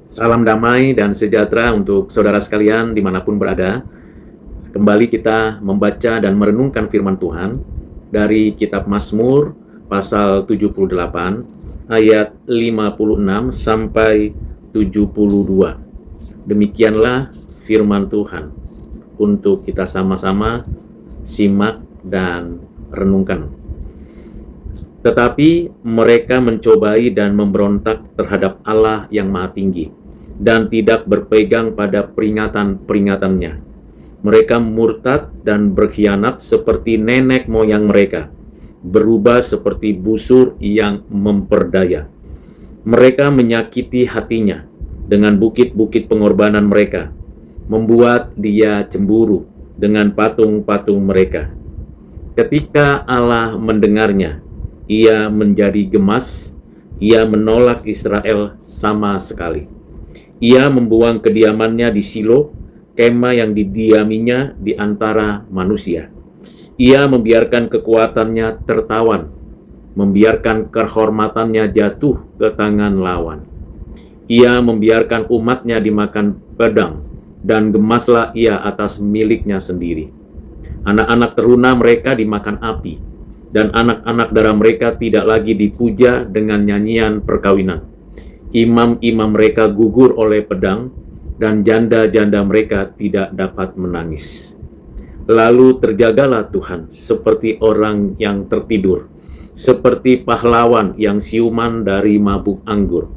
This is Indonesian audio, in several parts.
Salam damai dan sejahtera untuk saudara sekalian dimanapun berada. Kembali kita membaca dan merenungkan firman Tuhan dari kitab Mazmur pasal 78 ayat 56 sampai 72. Demikianlah firman Tuhan untuk kita sama-sama simak dan renungkan. Tetapi mereka mencobai dan memberontak terhadap Allah yang Maha Tinggi dan tidak berpegang pada peringatan-peringatannya. Mereka murtad dan berkhianat seperti nenek moyang mereka, berubah seperti busur yang memperdaya. Mereka menyakiti hatinya dengan bukit-bukit pengorbanan mereka, membuat dia cemburu dengan patung-patung mereka. Ketika Allah mendengarnya, ia menjadi gemas, ia menolak Israel sama sekali. Ia membuang kediamannya di Silo, kemah yang didiaminya di antara manusia. Ia membiarkan kekuatannya tertawan, membiarkan kehormatannya jatuh ke tangan lawan. Ia membiarkan umatnya dimakan pedang, dan gemaslah ia atas miliknya sendiri. Anak-anak teruna mereka dimakan api, dan anak-anak darah mereka tidak lagi dipuja dengan nyanyian perkawinan. Imam-imam mereka gugur oleh pedang, dan janda-janda mereka tidak dapat menangis. Lalu terjagalah Tuhan seperti orang yang tertidur, seperti pahlawan yang siuman dari mabuk anggur.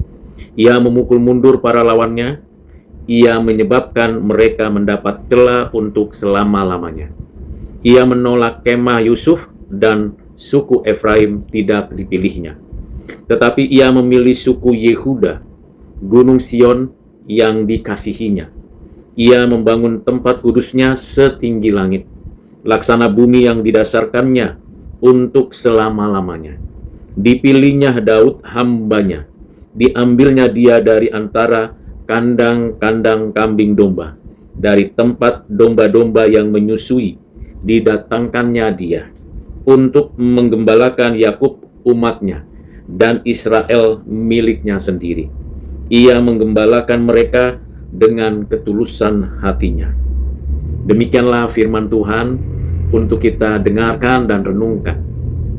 Ia memukul mundur para lawannya, ia menyebabkan mereka mendapat celah untuk selama-lamanya. Ia menolak kemah Yusuf, dan suku Efraim tidak dipilihnya. Tetapi ia memilih suku Yehuda, gunung Sion yang dikasihinya. Ia membangun tempat kudusnya setinggi langit, laksana bumi yang didasarkannya untuk selama-lamanya. Dipilihnya Daud hambanya, diambilnya dia dari antara kandang-kandang kambing domba, dari tempat domba-domba yang menyusui, didatangkannya dia untuk menggembalakan Yakub umatnya dan Israel miliknya sendiri. Ia menggembalakan mereka dengan ketulusan hatinya. Demikianlah firman Tuhan untuk kita dengarkan dan renungkan.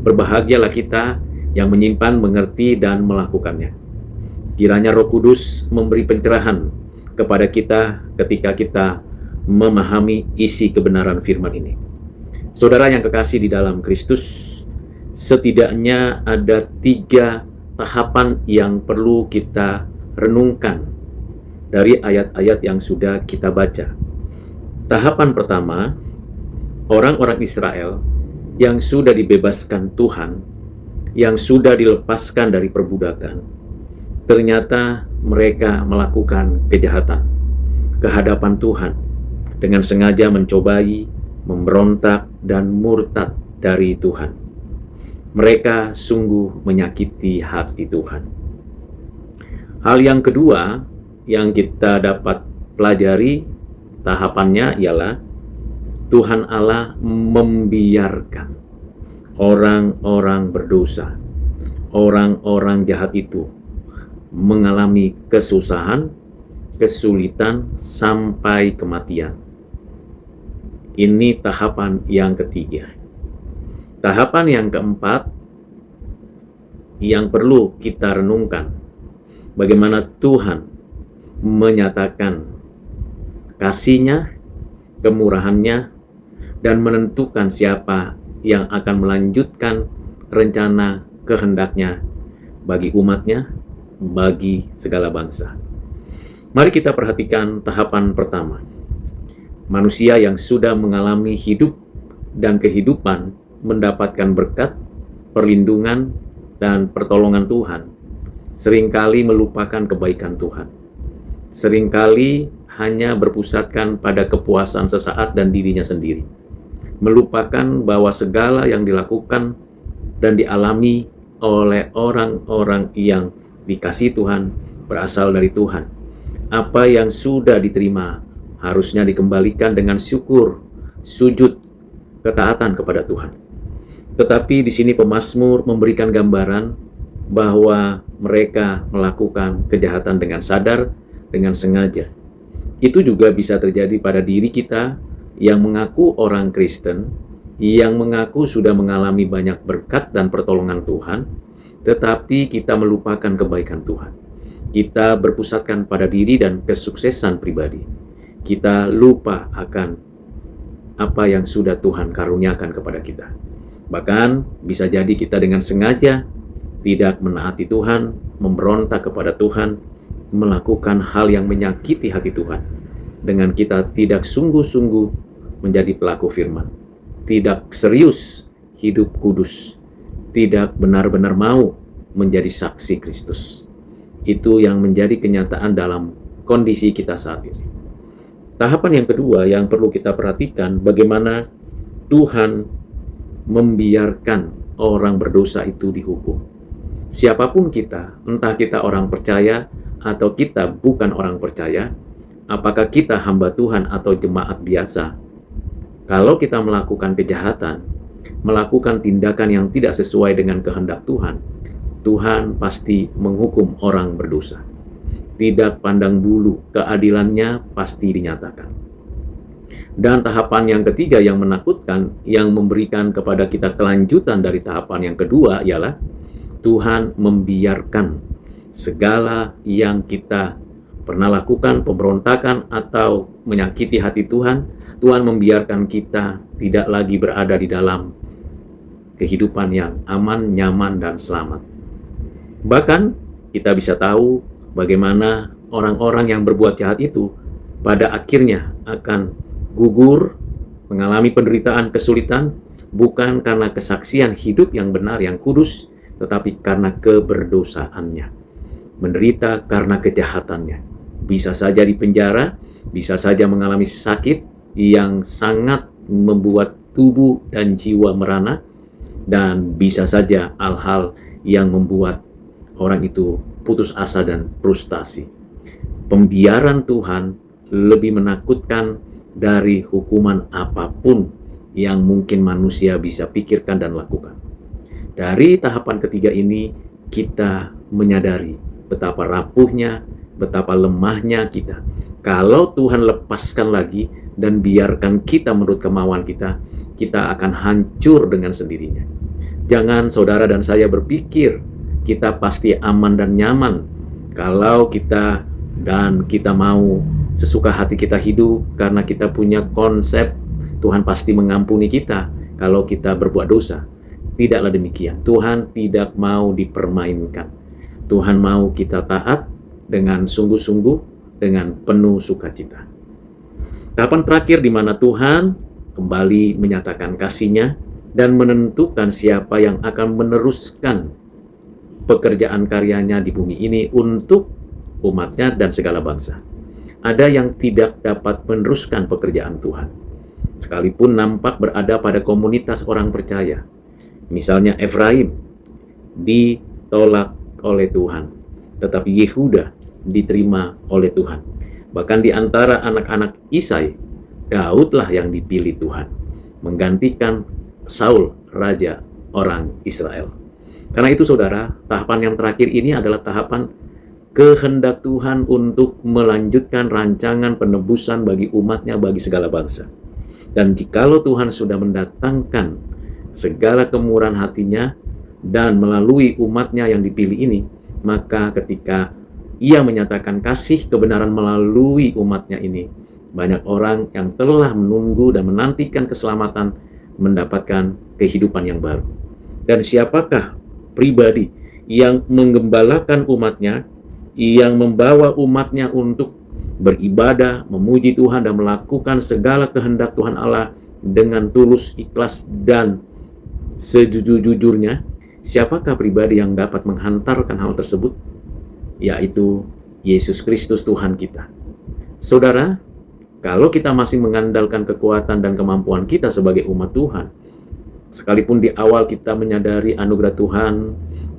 Berbahagialah kita yang menyimpan, mengerti, dan melakukannya. Kiranya Roh Kudus memberi pencerahan kepada kita ketika kita memahami isi kebenaran firman ini. Saudara yang kekasih di dalam Kristus, setidaknya ada 3 tahapan yang perlu kita renungkan dari ayat-ayat yang sudah kita baca. Tahapan pertama, orang-orang Israel yang sudah dibebaskan Tuhan, yang sudah dilepaskan dari perbudakan, ternyata mereka melakukan kejahatan ke hadapan Tuhan dengan sengaja mencobai, memberontak, dan murtad dari Tuhan. Mereka sungguh menyakiti hati Tuhan. Hal yang kedua yang kita dapat pelajari tahapannya ialah Tuhan Allah membiarkan orang-orang berdosa, orang-orang jahat itu mengalami kesusahan, kesulitan, sampai kematian. Ini tahapan yang ketiga. Tahapan yang keempat yang perlu kita renungkan, bagaimana Tuhan menyatakan kasih-Nya, kemurahan-Nya, dan menentukan siapa yang akan melanjutkan rencana kehendak-Nya bagi umat-Nya, bagi segala bangsa. Mari kita perhatikan tahapan pertama. Manusia yang sudah mengalami hidup dan kehidupan mendapatkan berkat, perlindungan, dan pertolongan Tuhan, seringkali melupakan kebaikan Tuhan. Seringkali hanya berpusatkan pada kepuasan sesaat dan dirinya sendiri, melupakan bahwa segala yang dilakukan dan dialami oleh orang-orang yang dikasihi Tuhan berasal dari Tuhan. Apa yang sudah diterima harusnya dikembalikan dengan syukur, sujud, ketaatan kepada Tuhan. Tetapi di sini pemazmur memberikan gambaran bahwa mereka melakukan kejahatan dengan sadar dengan sengaja. Itu juga bisa terjadi pada diri kita yang mengaku orang Kristen, yang mengaku sudah mengalami banyak berkat dan pertolongan Tuhan, tetapi kita melupakan kebaikan Tuhan. Kita berpusatkan pada diri dan kesuksesan pribadi. Kita lupa akan apa yang sudah Tuhan karuniakan kepada kita. Bahkan bisa jadi kita dengan sengaja tidak menaati Tuhan, memberontak kepada Tuhan, melakukan hal yang menyakiti hati Tuhan. Dengan kita tidak sungguh-sungguh menjadi pelaku firman, tidak serius hidup kudus, tidak benar-benar mau menjadi saksi Kristus. Itu yang menjadi kenyataan dalam kondisi kita saat ini. Tahapan yang kedua yang perlu kita perhatikan, bagaimana Tuhan membiarkan orang berdosa itu dihukum. Siapapun kita, entah kita orang percaya atau kita bukan orang percaya, apakah kita hamba Tuhan atau jemaat biasa, kalau kita melakukan kejahatan, melakukan tindakan yang tidak sesuai dengan kehendak Tuhan, Tuhan pasti menghukum orang berdosa. Tidak pandang bulu, keadilannya pasti dinyatakan. Dan tahapan yang ketiga yang menakutkan, yang memberikan kepada kita kelanjutan dari tahapan yang kedua ialah Tuhan membiarkan segala yang kita pernah lakukan, pemberontakan atau menyakiti hati Tuhan, Tuhan membiarkan kita tidak lagi berada di dalam kehidupan yang aman, nyaman, dan selamat. Bahkan kita bisa tahu bagaimana orang-orang yang berbuat jahat itu pada akhirnya akan gugur, mengalami penderitaan, kesulitan, bukan karena kesaksian hidup yang benar, yang kudus, tetapi karena keberdosaannya. Menderita karena kejahatannya. Bisa saja di penjara, bisa saja mengalami sakit yang sangat membuat tubuh dan jiwa merana, dan bisa saja hal-hal yang membuat orang itu putus asa dan frustasi. Pembiaran Tuhan lebih menakutkan dari hukuman apapun yang mungkin manusia bisa pikirkan dan lakukan. Dari tahapan ketiga ini, kita menyadari betapa rapuhnya, betapa lemahnya kita. Kalau Tuhan lepaskan lagi dan biarkan kita menurut kemauan kita, kita akan hancur dengan sendirinya. Jangan saudara dan saya berpikir kita pasti aman dan nyaman kalau kita mau sesuka hati kita hidup karena kita punya konsep Tuhan pasti mengampuni kita kalau kita berbuat dosa. Tidaklah demikian. Tuhan tidak mau dipermainkan. Tuhan mau kita taat dengan sungguh-sungguh, dengan penuh sukacita. Tahapan terakhir di mana Tuhan kembali menyatakan kasih-Nya dan menentukan siapa yang akan meneruskan pekerjaan karyanya di bumi ini untuk umatnya dan segala bangsa. Ada yang tidak dapat meneruskan pekerjaan Tuhan, sekalipun nampak berada pada komunitas orang percaya. Misalnya Efraim ditolak oleh Tuhan, tetapi Yehuda diterima oleh Tuhan. Bahkan di antara anak-anak Isai, Daudlah yang dipilih Tuhan, menggantikan Saul, raja orang Israel. Karena itu saudara, tahapan yang terakhir ini adalah tahapan kehendak Tuhan untuk melanjutkan rancangan penebusan bagi umatnya, bagi segala bangsa. Dan jikalau Tuhan sudah mendatangkan segala kemurahan hatinya dan melalui umatnya yang dipilih ini, maka ketika Ia menyatakan kasih kebenaran melalui umatnya ini, banyak orang yang telah menunggu dan menantikan keselamatan mendapatkan kehidupan yang baru. Dan siapakah pribadi yang menggembalakan umatnya, yang membawa umatnya untuk beribadah, memuji Tuhan, dan melakukan segala kehendak Tuhan Allah dengan tulus, ikhlas, dan sejujur-jujurnya? Siapakah pribadi yang dapat menghantarkan hal tersebut? Yaitu Yesus Kristus Tuhan kita. Saudara, kalau kita masih mengandalkan kekuatan dan kemampuan kita sebagai umat Tuhan, sekalipun di awal kita menyadari anugerah Tuhan,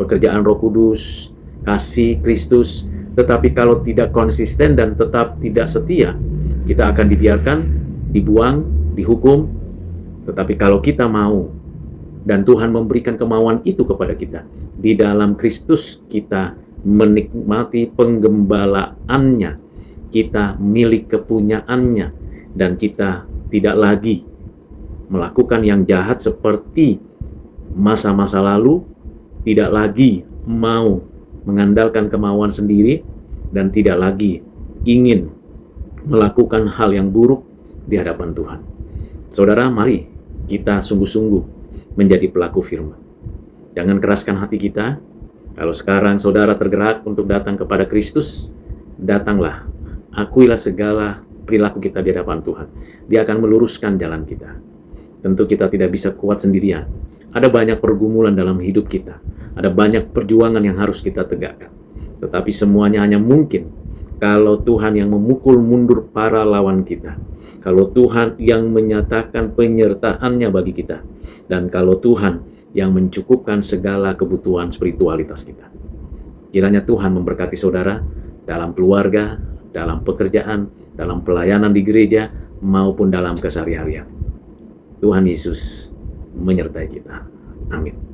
pekerjaan Roh Kudus, kasih Kristus, tetapi kalau tidak konsisten dan tetap tidak setia, kita akan dibiarkan, dibuang, dihukum. Tetapi kalau kita mau dan Tuhan memberikan kemauan itu kepada kita, di dalam Kristus kita menikmati penggembalaannya, kita milik kepunyaannya, dan kita tidak lagi melakukan yang jahat seperti masa-masa lalu, tidak lagi mau mengandalkan kemauan sendiri, dan tidak lagi ingin melakukan hal yang buruk di hadapan Tuhan. Saudara, mari kita sungguh-sungguh menjadi pelaku firman. Jangan keraskan hati kita. Kalau sekarang saudara tergerak untuk datang kepada Kristus, datanglah. Akuilah segala perilaku kita di hadapan Tuhan. Dia akan meluruskan jalan kita. Tentu kita tidak bisa kuat sendirian. Ada banyak pergumulan dalam hidup kita. Ada banyak perjuangan yang harus kita tegakkan. Tetapi semuanya hanya mungkin kalau Tuhan yang memukul mundur para lawan kita. Kalau Tuhan yang menyatakan penyertaannya bagi kita. Dan kalau Tuhan yang mencukupkan segala kebutuhan spiritualitas kita. Kiranya Tuhan memberkati saudara dalam keluarga, dalam pekerjaan, dalam pelayanan di gereja, maupun dalam keseharian. Tuhan Yesus menyertai kita. Amin.